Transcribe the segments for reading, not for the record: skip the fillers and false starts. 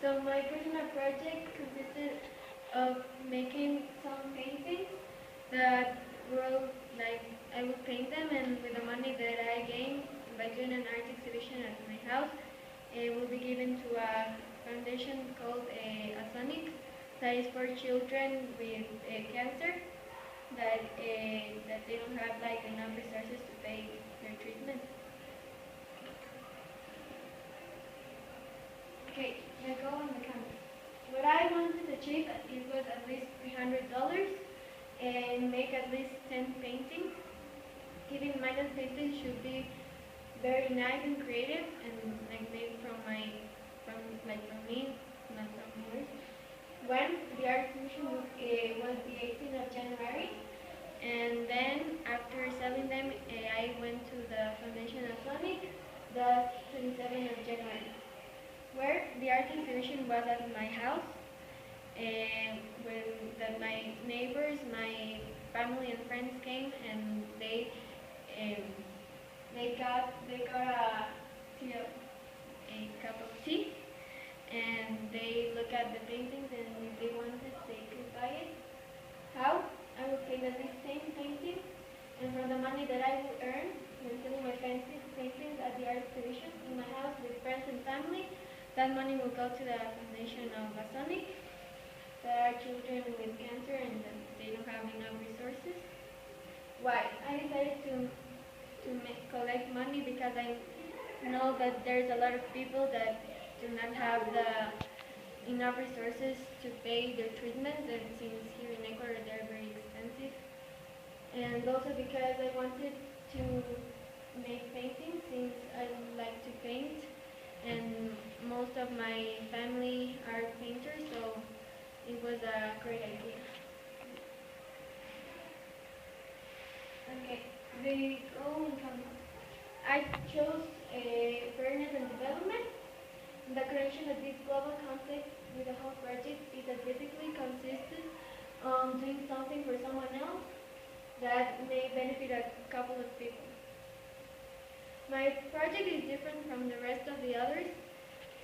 So my personal project consisted of making some paintings that will, like, I will paint them, and with the money that I gain by doing an art exhibition at my house, it will be given to a foundation called Asonic, that is for children with cancer, that they don't have like enough resources to pay their treatment. Okay, let's go on the canvas. What I wanted to achieve it was at least $300 and make at least 10 paintings. Keeping in mind that paintings should be very nice and creative and like made from me, not from others. When the art exhibition was the 18th of January, and then after selling them, I went to the Foundation of Sonic the 27th of January, where the art exhibition was at my house, and my neighbors, my family and friends came, and um, they got a cup of tea, and they look at the paintings, and if they wanted, they could buy it. How? I will paint at least 10 paintings, and from the money that I will earn when selling my paintings at the art exhibition in my house with friends and family, that money will go to the foundation of Asonic. There are children with cancer and they don't have enough resources. Why? I decided to collect money because I know that there's a lot of people that do not have enough resources to pay their treatments, and since here in Ecuador they're very expensive. And also because I wanted to make paintings since I like to paint, and most of my family are painters, so it was a great idea. Okay, the goal and concept. I chose fairness and development. The connection of this global concept with the whole project is that basically consisted on doing something for someone else that may benefit a couple of people. My project is different from the rest of the others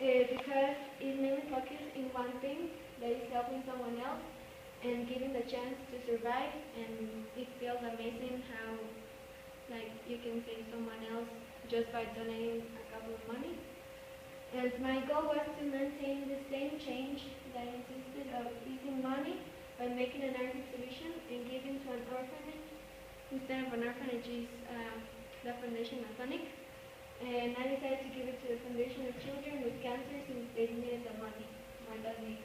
because it mainly focuses in one thing, that is helping someone else and giving the chance to survive, and it feels amazing how like you can save someone else just by donating a couple of money. And my goal was to maintain the same change that insisted of using money by making an art exhibition and giving to an orphanage. Instead of an orphanage is the Foundation Asonic. And I decided to give it to the Foundation of Children with Cancer since they needed the money more than the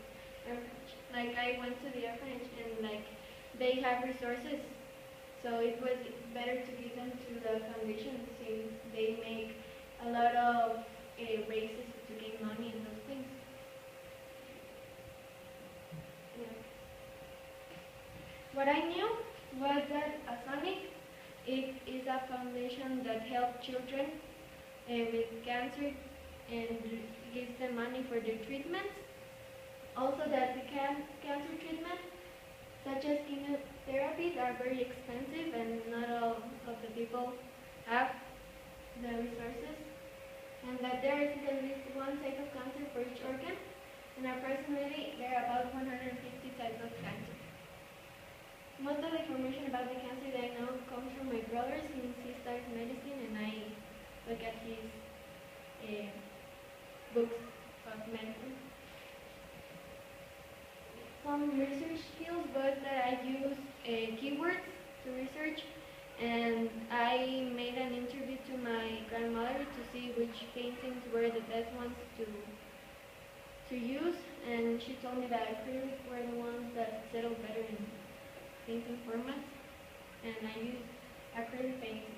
orphanage. Like I went to the orphanage and like they have resources, so it was better to give them to the foundation since they make a lot of races to get money and those things. Yeah. What I knew was that Asonic is a foundation that helps children with cancer and gives them money for their treatments. Also that the cancer treatment, such as chemotherapies, are very expensive and not all of the people have the resources. And that there is at least one type of cancer for each organ, and approximately there are about 150 types of cancer. Most of the information about the cancer that I know comes from my brother since he studies medicine, and I look at his books of medicine. Some research skills was that I used keywords to research, and I made an interview to my grandmother to see which paintings were the best ones to use, and she told me that acrylic were the ones that settle better in painting formats, and I used acrylic painting.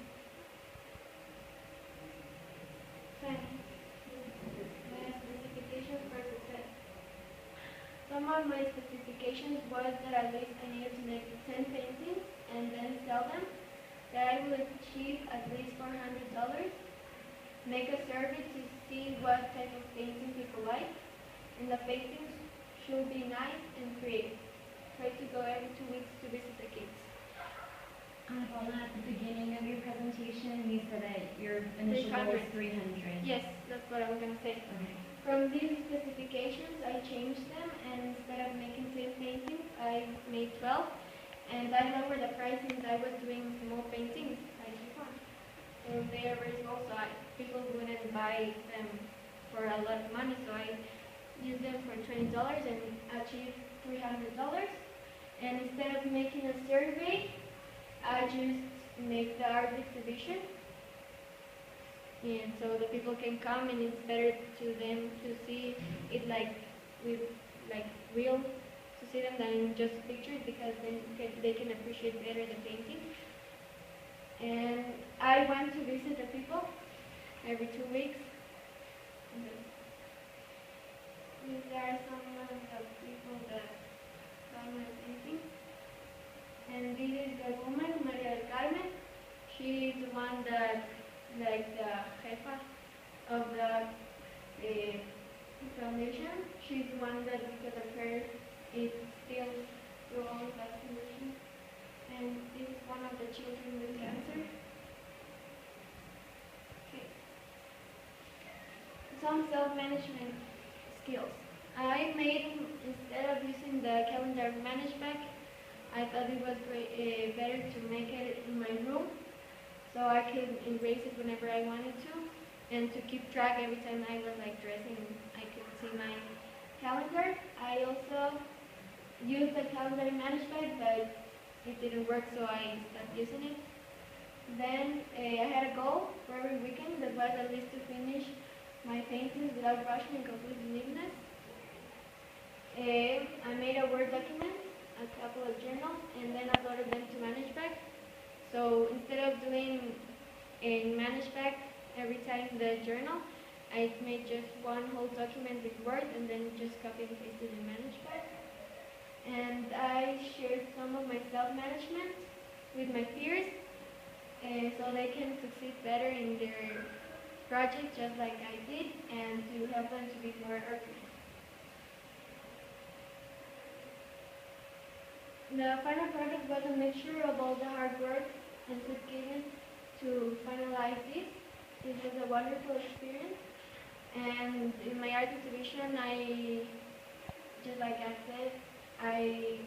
Specifications for success. Some of my specifications was that at least I needed to make 10 paintings and then sell them, that I will achieve at least $400, make a survey to see what type of painting people like, and the paintings should be nice and creative. Try to go every 2 weeks to visit the kids. Paula, at the beginning of your presentation, you said that your initial goal was 300. Yes, that's what I was going to say. Okay. From these specifications, I changed them, and instead of making 10 paintings, I made 12. And I lowered the price since I was doing small paintings, like this one. So they are very small, so people wouldn't buy them for a lot of money, so I used them for $20 and achieved $300. And instead of making a survey, I just make the art exhibition. And so the people can come, and it's better to them to see it like with like real, to see them than just pictures, because then they can appreciate better the painting. And I went to visit the people every 2 weeks. And these are some of the people that saw my painting. And this is the woman, Maria del Carmen. She is the one that, like the jefa of the foundation. She's the one that, because of her, it still through all the vaccination. And this is one of the children with cancer. Okay. Some self-management skills. I made, instead of using the calendar management, I thought it was better to make it in my room, so I could erase it whenever I wanted to, and to keep track every time I was like dressing, I could see my calendar. I also used the calendar management, but it didn't work, so I stopped using it. Then I had a goal for every weekend that was at least to finish my paintings without rushing and complete uniqueness. I made a Word document, a couple of journals, and then uploaded them to ManageBack. So instead of doing in ManageBack every time the journal, I made just one whole document with Word and then just copy and paste it in ManageBack. And I shared some of my self-management with my peers, so they can succeed better in their project just like I did, and to help them to be more organized. The final product was a mixture of all the hard work and put given to finalize this. It was a wonderful experience, and in my art exhibition, just like I said, I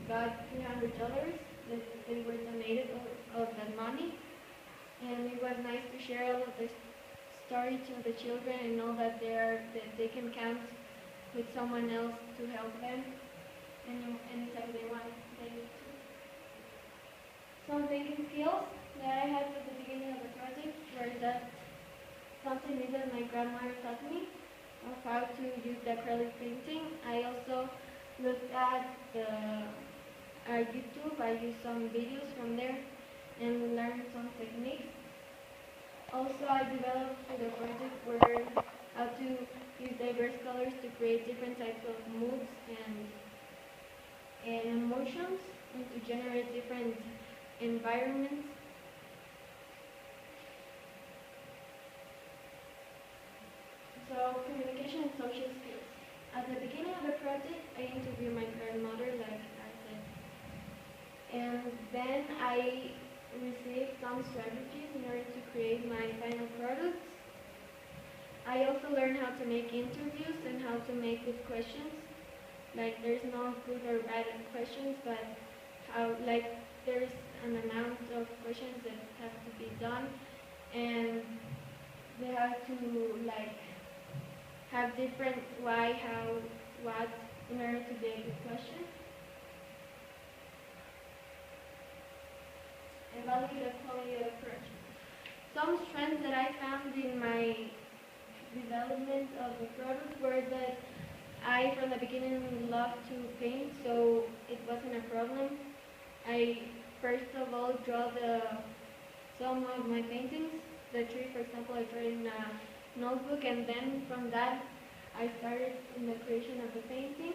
got $300 that they were donated of that money, and it was nice to share all of the story to the children and know that they can count with someone else to help them anytime they want. Some thinking skills that I had at the beginning of the project were that something new that my grandmother taught me of how to use the acrylic painting. I also looked at YouTube. I used some videos from there and learned some techniques. Also, I developed for the project where how to use diverse colors to create different types of moods and emotions, and to generate different environments. So, communication and social skills. At the beginning of the project, I interviewed my grandmother, like I said, and then I received some strategies in order to create my final products. I also learned how to make interviews and how to make good questions. Like, there's no good or bad questions, but how, like, there's an amount of questions that have to be done, and they have to, like, have different why, how, what in order to get a good question. Evaluate the quality of the project. Some strengths that I found in my development of the product were that I, from the beginning, loved to paint, so it wasn't a problem. I, first of all, draw some of my paintings. The tree, for example, I drew in a notebook, and then from that, I started in the creation of the painting.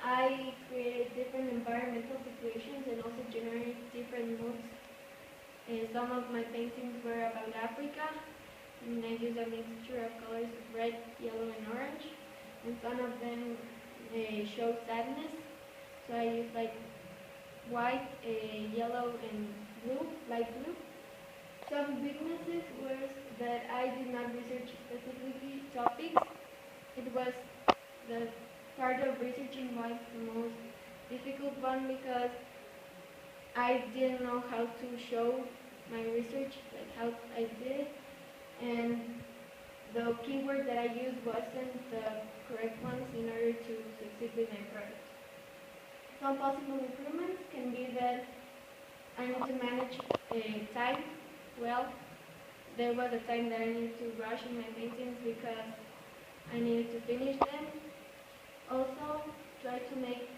I created different environmental situations and also generated different moods. Some of my paintings were about Africa, and I used a mixture of colors of red, yellow, and orange. And some of them show sadness, so I used like white, yellow, and blue, light blue. Some weaknesses were that I did not research specifically topics. It was the part of researching was the most difficult one because I didn't know how to show my research, like how I did it, and the keyword that I used wasn't the correct ones in order to succeed with my project. Some possible improvements can be that I need to manage time well. There was a time that I needed to rush in my paintings because I needed to finish them. Also, try to make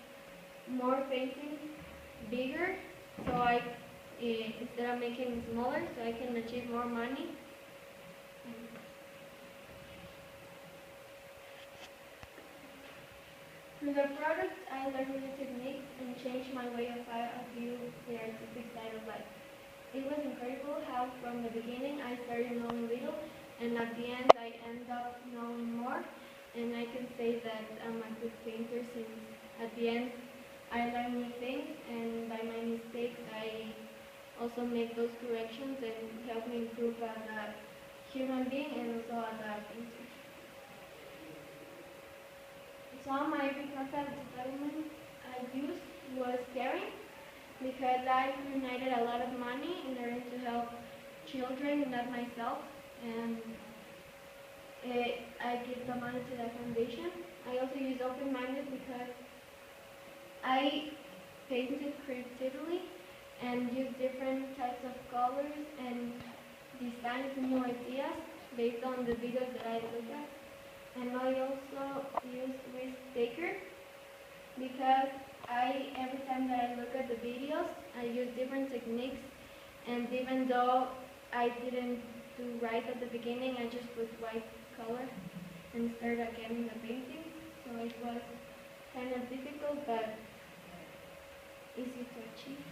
more paintings bigger, so instead of making smaller, so I can achieve more money. Through the product, I learned new techniques and changed my way of view the artistic side of life. It was incredible how from the beginning I started knowing little, and at the end I end up knowing more, and I can say that I'm a good painter since at the end I learn new things, and by my mistakes I also make those corrections and help me improve as a human being and also as a painter. Some Ivy concept development I used was caring because I donated a lot of money in order to help children, not myself, and I give the money to the foundation. I also use open-minded because I painted creatively and used different types of colors and designed new ideas based on the videos that I looked at. And I also use risk taker because every time that I look at the videos, I use different techniques, and even though I didn't do right at the beginning, I just put white color and started again in the painting. So it was kind of difficult, but easy to achieve.